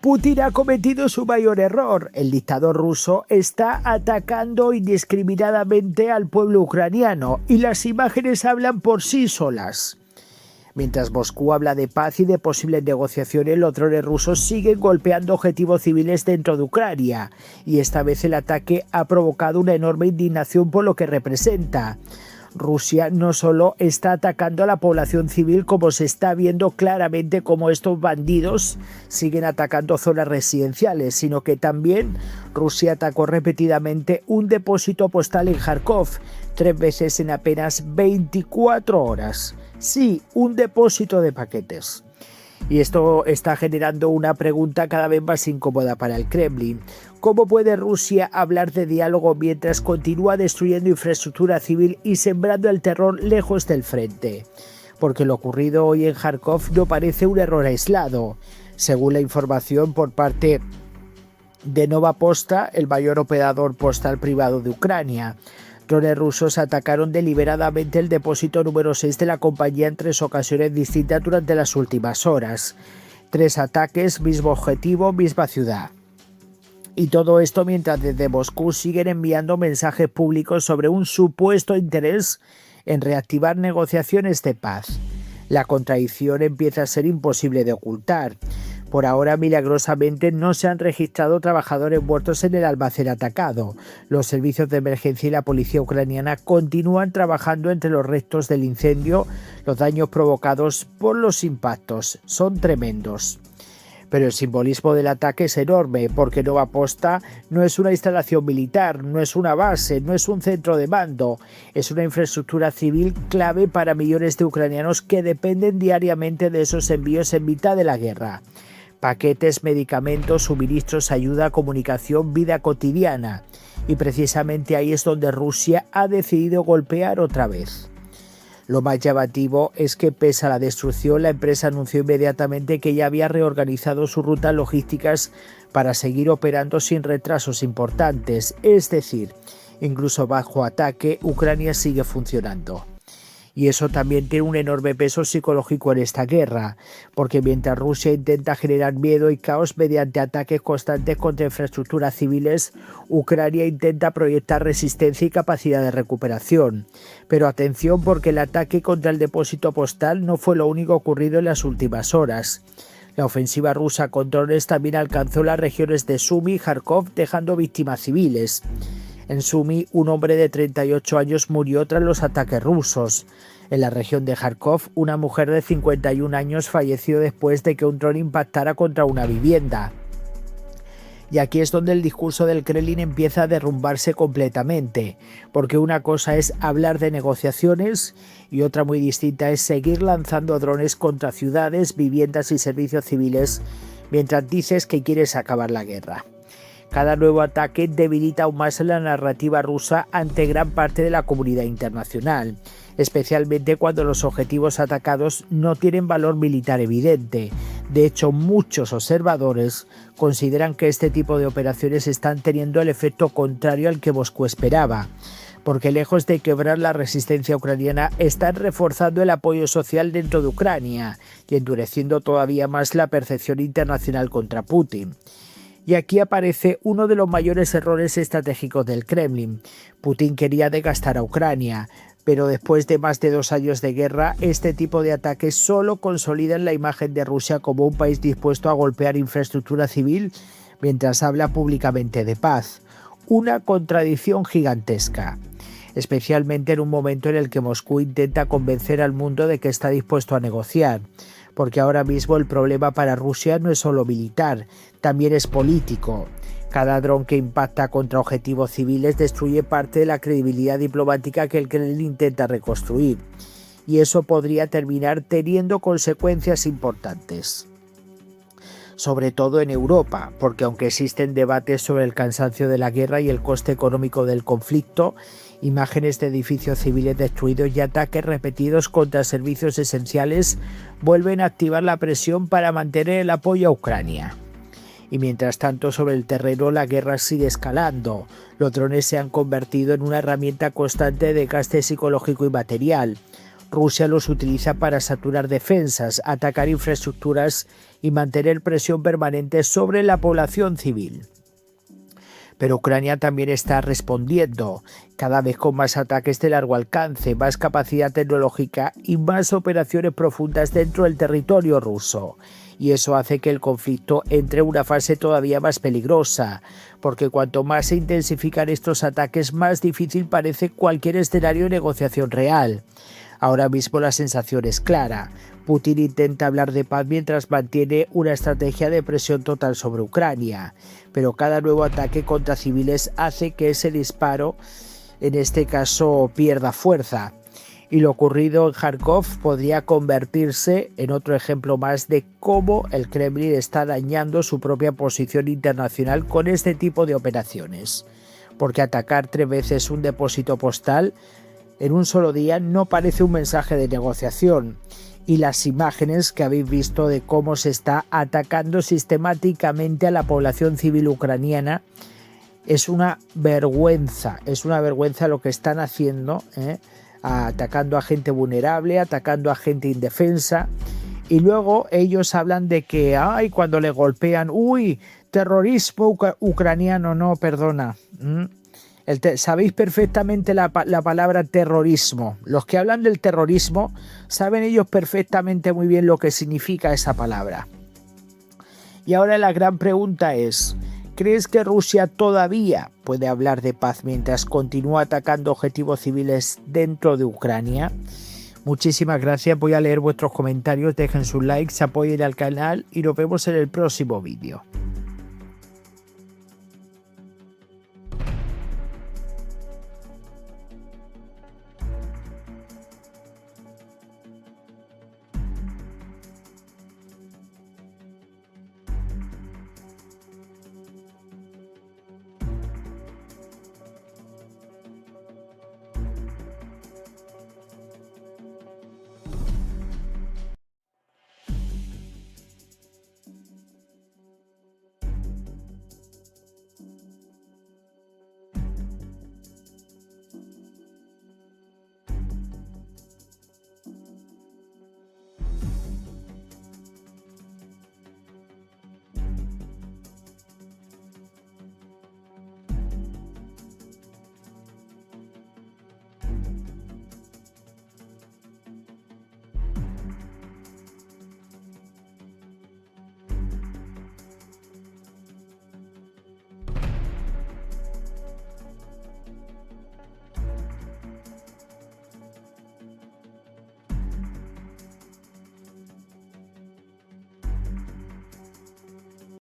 Putin ha cometido su mayor error. El dictador ruso está atacando indiscriminadamente al pueblo ucraniano y las imágenes hablan por sí solas. Mientras Moscú habla de paz y de posibles negociaciones, los drones rusos siguen golpeando objetivos civiles dentro de Ucrania, y esta vez el ataque ha provocado una enorme indignación por lo que representa. Rusia no solo está atacando a la población civil, como se está viendo claramente como estos bandidos siguen atacando zonas residenciales, sino que también Rusia atacó repetidamente un depósito postal en Kharkov, 3 veces en apenas 24 horas. Sí, un depósito de paquetes. Y esto está generando una pregunta cada vez más incómoda para el Kremlin. ¿Cómo puede Rusia hablar de diálogo mientras continúa destruyendo infraestructura civil y sembrando el terror lejos del frente? Porque lo ocurrido hoy en Kharkov no parece un error aislado. Según la información por parte de Nova Posta, el mayor operador postal privado de Ucrania, drones rusos atacaron deliberadamente el depósito número 6 de la compañía en 3 ocasiones distintas durante las últimas horas. 3 ataques, mismo objetivo, misma ciudad. Y todo esto mientras desde Moscú siguen enviando mensajes públicos sobre un supuesto interés en reactivar negociaciones de paz. La contradicción empieza a ser imposible de ocultar. Por ahora, milagrosamente, no se han registrado trabajadores muertos en el almacén atacado. Los servicios de emergencia y la policía ucraniana continúan trabajando entre los restos del incendio. Los daños provocados por los impactos son tremendos. Pero el simbolismo del ataque es enorme, porque Nova Posta no es una instalación militar, no es una base, no es un centro de mando, es una infraestructura civil clave para millones de ucranianos que dependen diariamente de esos envíos en mitad de la guerra. Paquetes, medicamentos, suministros, ayuda, comunicación, vida cotidiana. Y precisamente ahí es donde Rusia ha decidido golpear otra vez. Lo más llamativo es que, pese a la destrucción, la empresa anunció inmediatamente que ya había reorganizado sus rutas logísticas para seguir operando sin retrasos importantes. Es decir, incluso bajo ataque, Ucrania sigue funcionando. Y eso también tiene un enorme peso psicológico en esta guerra, porque mientras Rusia intenta generar miedo y caos mediante ataques constantes contra infraestructuras civiles, Ucrania intenta proyectar resistencia y capacidad de recuperación. Pero atención, porque el ataque contra el depósito postal no fue lo único ocurrido en las últimas horas. La ofensiva rusa con drones también alcanzó las regiones de Sumy y Kharkov, dejando víctimas civiles. En Sumy, un hombre de 38 años murió tras los ataques rusos. En la región de Kharkov, una mujer de 51 años falleció después de que un dron impactara contra una vivienda. Y aquí es donde el discurso del Kremlin empieza a derrumbarse completamente, porque una cosa es hablar de negociaciones y otra muy distinta es seguir lanzando drones contra ciudades, viviendas y servicios civiles mientras dices que quieres acabar la guerra. Cada nuevo ataque debilita aún más la narrativa rusa ante gran parte de la comunidad internacional, especialmente cuando los objetivos atacados no tienen valor militar evidente. De hecho, muchos observadores consideran que este tipo de operaciones están teniendo el efecto contrario al que Moscú esperaba, porque lejos de quebrar la resistencia ucraniana, están reforzando el apoyo social dentro de Ucrania y endureciendo todavía más la percepción internacional contra Putin. Y aquí aparece uno de los mayores errores estratégicos del Kremlin. Putin quería desgastar a Ucrania, pero después de más de 2 años de guerra, este tipo de ataques solo consolidan la imagen de Rusia como un país dispuesto a golpear infraestructura civil mientras habla públicamente de paz. Una contradicción gigantesca, especialmente en un momento en el que Moscú intenta convencer al mundo de que está dispuesto a negociar. Porque ahora mismo el problema para Rusia no es solo militar, también es político. Cada dron que impacta contra objetivos civiles destruye parte de la credibilidad diplomática que el Kremlin intenta reconstruir. Y eso podría terminar teniendo consecuencias importantes. Sobre todo en Europa, porque aunque existen debates sobre el cansancio de la guerra y el coste económico del conflicto, imágenes de edificios civiles destruidos y ataques repetidos contra servicios esenciales vuelven a activar la presión para mantener el apoyo a Ucrania. Y mientras tanto, sobre el terreno la guerra sigue escalando. Los drones se han convertido en una herramienta constante de gasto psicológico y material. Rusia los utiliza para saturar defensas, atacar infraestructuras y mantener presión permanente sobre la población civil. Pero Ucrania también está respondiendo, cada vez con más ataques de largo alcance, más capacidad tecnológica y más operaciones profundas dentro del territorio ruso. Y eso hace que el conflicto entre en una fase todavía más peligrosa, porque cuanto más se intensifican estos ataques, más difícil parece cualquier escenario de negociación real. Ahora mismo la sensación es clara. Putin intenta hablar de paz mientras mantiene una estrategia de presión total sobre Ucrania, pero cada nuevo ataque contra civiles hace que ese disparo, en este caso, pierda fuerza. Y lo ocurrido en Kharkov podría convertirse en otro ejemplo más de cómo el Kremlin está dañando su propia posición internacional con este tipo de operaciones. Porque atacar 3 veces un depósito postal en un solo día no parece un mensaje de negociación. Y las imágenes que habéis visto de cómo se está atacando sistemáticamente a la población civil ucraniana es una vergüenza lo que están haciendo, atacando a gente vulnerable, atacando a gente indefensa. Y luego ellos hablan de que cuando le golpean, terrorismo ucraniano, no, perdona. Sabéis perfectamente la palabra terrorismo. Los que hablan del terrorismo saben ellos perfectamente muy bien lo que significa esa palabra. Y ahora la gran pregunta es, ¿crees que Rusia todavía puede hablar de paz mientras continúa atacando objetivos civiles dentro de Ucrania? Muchísimas gracias, voy a leer vuestros comentarios, dejen sus likes, apoyen al canal y nos vemos en el próximo vídeo.